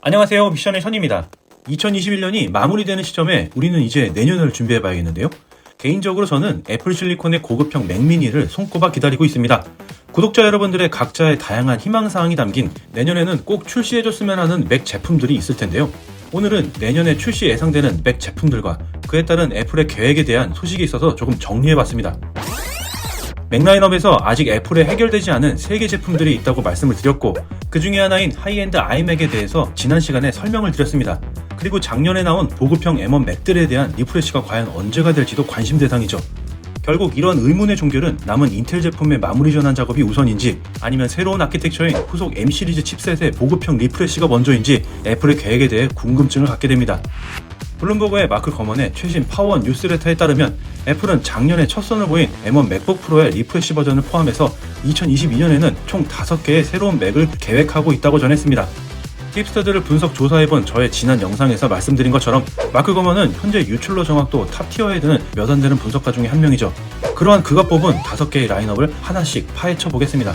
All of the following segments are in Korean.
안녕하세요, 미션의 션입니다. 2021년이 마무리되는 시점에 우리는 이제 내년을 준비해봐야겠는데요. 개인적으로 저는 애플 실리콘의 고급형 맥미니를 손꼽아 기다리고 있습니다. 구독자 여러분들의 각자의 다양한 희망사항이 담긴 내년에는 꼭 출시해줬으면 하는 맥 제품들이 있을 텐데요. 오늘은 내년에 출시 예상되는 맥 제품들과 그에 따른 애플의 계획에 대한 소식이 있어서 조금 정리해봤습니다. 맥 라인업에서 아직 애플에 해결되지 않은 3개 제품들이 있다고 말씀을 드렸고, 그 중에 하나인 하이엔드 아이맥에 대해서 지난 시간에 설명을 드렸습니다. 그리고 작년에 나온 보급형 M1 맥들에 대한 리프레시가 과연 언제가 될지도 관심 대상이죠. 결국 이런 의문의 종결은 남은 인텔 제품의 마무리 전환 작업이 우선인지, 아니면 새로운 아키텍처인 후속 M 시리즈 칩셋의 보급형 리프레시가 먼저인지 애플의 계획에 대해 궁금증을 갖게 됩니다. 블룸버그의 마크 거먼의 최신 파워 뉴스레터에 따르면 애플은 작년에 첫 선을 보인 M1 맥북 프로의 리프레시 버전을 포함해서 2022년에는 총 5개의 새로운 맥을 계획하고 있다고 전했습니다. 힙스터들을 분석 조사해본 저의 지난 영상에서 말씀드린 것처럼 마크 거먼은 현재 유출로 정확도 탑티어에 드는 몇 안 되는 분석가 중에 한 명이죠. 그러한 그가 뽑은 5개의 라인업을 하나씩 파헤쳐 보겠습니다.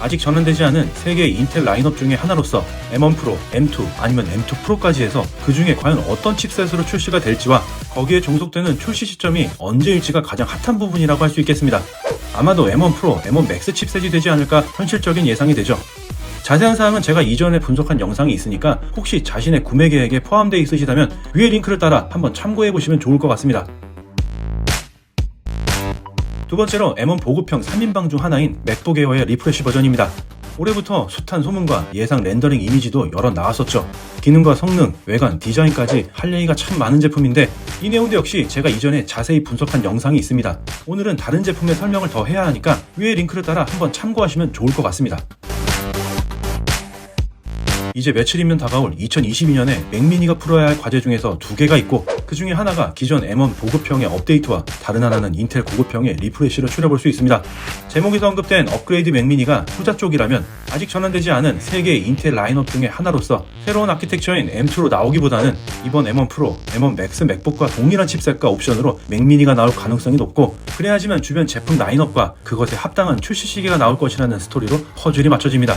아직 전환되지 않은 3개의 인텔 라인업 중에 하나로서 M1 프로, M2 아니면 M2 프로까지 해서 그 중에 과연 어떤 칩셋으로 출시가 될지와 거기에 종속되는 출시 시점이 언제일지가 가장 핫한 부분이라고 할 수 있겠습니다. 아마도 M1 프로, M1 맥스 칩셋이 되지 않을까 현실적인 예상이 되죠. 자세한 사항은 제가 이전에 분석한 영상이 있으니까 혹시 자신의 구매 계획에 포함되어 있으시다면 위에 링크를 따라 한번 참고해보시면 좋을 것 같습니다. 두 번째로 M1 보급형 3인방 중 하나인 맥북 에어의 리프레시 버전입니다. 올해부터 숱한 소문과 예상 렌더링 이미지도 여러 나왔었죠. 기능과 성능, 외관, 디자인까지 할 얘기가 참 많은 제품인데 이 내용도 역시 제가 이전에 자세히 분석한 영상이 있습니다. 오늘은 다른 제품의 설명을 더 해야 하니까 위에 링크를 따라 한번 참고하시면 좋을 것 같습니다. 이제 며칠이면 다가올 2022년에 맥미니가 풀어야 할 과제 중에서 2개가 있고, 그 중에 하나가 기존 M1 보급형의 업데이트와 다른 하나는 인텔 고급형의 리프레시를 추려볼 수 있습니다. 제목에서 언급된 업그레이드 맥미니가 후자 쪽이라면 아직 전환되지 않은 3개의 인텔 라인업 중에 하나로서 새로운 아키텍처인 M2로 나오기보다는 이번 M1 프로, M1 맥스 맥북과 동일한 칩셋과 옵션으로 맥미니가 나올 가능성이 높고, 그래야지만 주변 제품 라인업과 그것에 합당한 출시 시기가 나올 것이라는 스토리로 퍼즐이 맞춰집니다.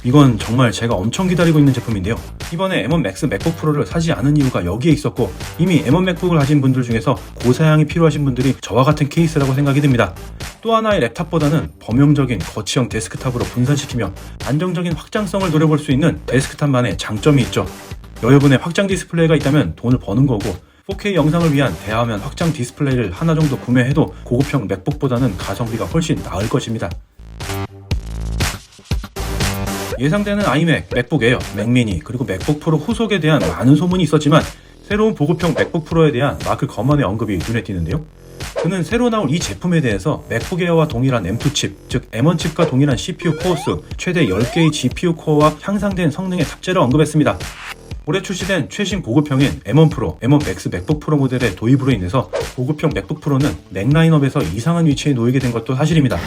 이건 정말 제가 엄청 기다리고 있는 제품인데요. 이번에 M1 맥스 맥북 프로를 사지 않은 이유가 여기에 있었고, 이미 M1 맥북을 가진 분들 중에서 고사양이 필요하신 분들이 저와 같은 케이스라고 생각이 듭니다. 또 하나의 랩탑보다는 범용적인 거치형 데스크탑으로 분산시키며 안정적인 확장성을 노려볼 수 있는 데스크탑만의 장점이 있죠. 여러분의 확장 디스플레이가 있다면 돈을 버는 거고, 4K 영상을 위한 대화면 확장 디스플레이를 하나 정도 구매해도 고급형 맥북보다는 가성비가 훨씬 나을 것입니다. 예상되는 아이맥, 맥북 에어, 맥미니, 그리고 맥북 프로 후속에 대한 많은 소문이 있었지만 새로운 보급형 맥북 프로에 대한 마크 거먼의 언급이 눈에 띄는데요. 그는 새로 나올 이 제품에 대해서 맥북 에어와 동일한 M2 칩, 즉 M1 칩과 동일한 CPU 코어수, 최대 10개의 GPU 코어와 향상된 성능의 탑재를 언급했습니다. 올해 출시된 최신 보급형인 M1 프로, M1 맥스 맥북 프로 모델의 도입으로 인해서 보급형 맥북 프로는 맥 라인업에서 이상한 위치에 놓이게 된 것도 사실입니다.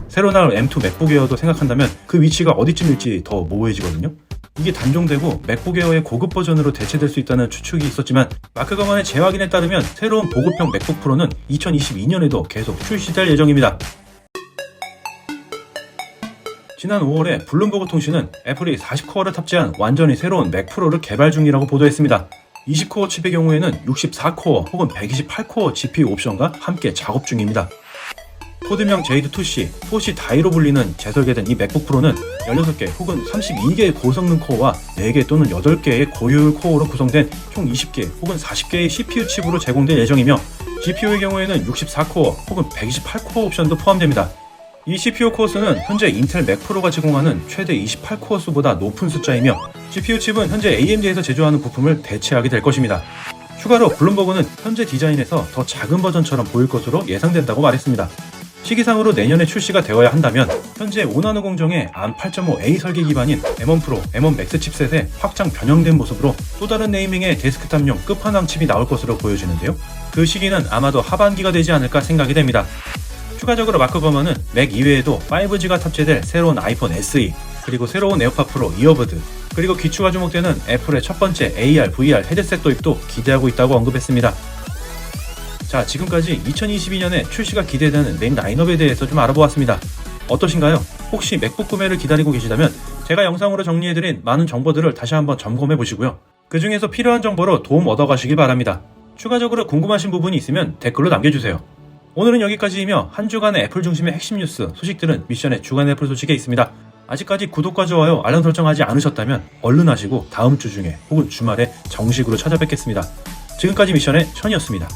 새로 나올 M2 맥북 에어도 생각한다면 그 위치가 어디쯤일지 더 모호해지거든요. 이게 단종되고 맥북 에어의 고급 버전으로 대체될 수 있다는 추측이 있었지만 마크 거먼의 재확인에 따르면 새로운 보급형 맥북 프로는 2022년에도 계속 출시될 예정입니다. 지난 5월에 블룸버그 통신은 애플이 40코어를 탑재한 완전히 새로운 맥 프로를 개발 중이라고 보도했습니다. 20코어 칩의 경우에는 64코어 혹은 128코어 GPU 옵션과 함께 작업 중입니다. 코드명 제이드2C, 4C 다이로 불리는 재설계된 이 맥북 프로는 16개 혹은 32개의 고성능 코어와 4개 또는 8개의 고효율 코어로 구성된 총 20개 혹은 40개의 CPU 칩으로 제공될 예정이며, GPU의 경우에는 64코어 혹은 128코어 옵션도 포함됩니다. 이 CPU 코어 수는 현재 인텔 맥 프로가 제공하는 최대 28코어 수보다 높은 숫자이며, GPU 칩은 현재 AMD에서 제조하는 부품을 대체하게 될 것입니다. 추가로 블룸버그는 현재 디자인에서 더 작은 버전처럼 보일 것으로 예상된다고 말했습니다. 시기상으로 내년에 출시가 되어야 한다면 현재 5나노 공정의 ARM 8.5A 설계 기반인 M1 프로, M1 맥스 칩셋의 확장 변형된 모습으로 또 다른 네이밍의 데스크탑용 끝판왕 칩이 나올 것으로 보여지는데요. 그 시기는 아마도 하반기가 되지 않을까 생각이 됩니다. 추가적으로 마크 거먼은 맥 이외에도 5G가 탑재될 새로운 아이폰 SE, 그리고 새로운 에어팟 프로 이어버드, 그리고 귀추가 주목되는 애플의 첫 번째 AR, VR 헤드셋 도입도 기대하고 있다고 언급했습니다. 자, 지금까지 2022년에 출시가 기대되는 맥 라인업에 대해서 좀 알아보았습니다. 어떠신가요? 혹시 맥북 구매를 기다리고 계시다면 제가 영상으로 정리해드린 많은 정보들을 다시 한번 점검해 보시고요. 그 중에서 필요한 정보로 도움 얻어가시길 바랍니다. 추가적으로 궁금하신 부분이 있으면 댓글로 남겨주세요. 오늘은 여기까지이며 한 주간의 애플 중심의 핵심 뉴스, 소식들은 미션의 주간 애플 소식에 있습니다. 아직까지 구독과 좋아요, 알람 설정하지 않으셨다면 얼른 하시고 다음 주 중에 혹은 주말에 정식으로 찾아뵙겠습니다. 지금까지 미션의 천이었습니다.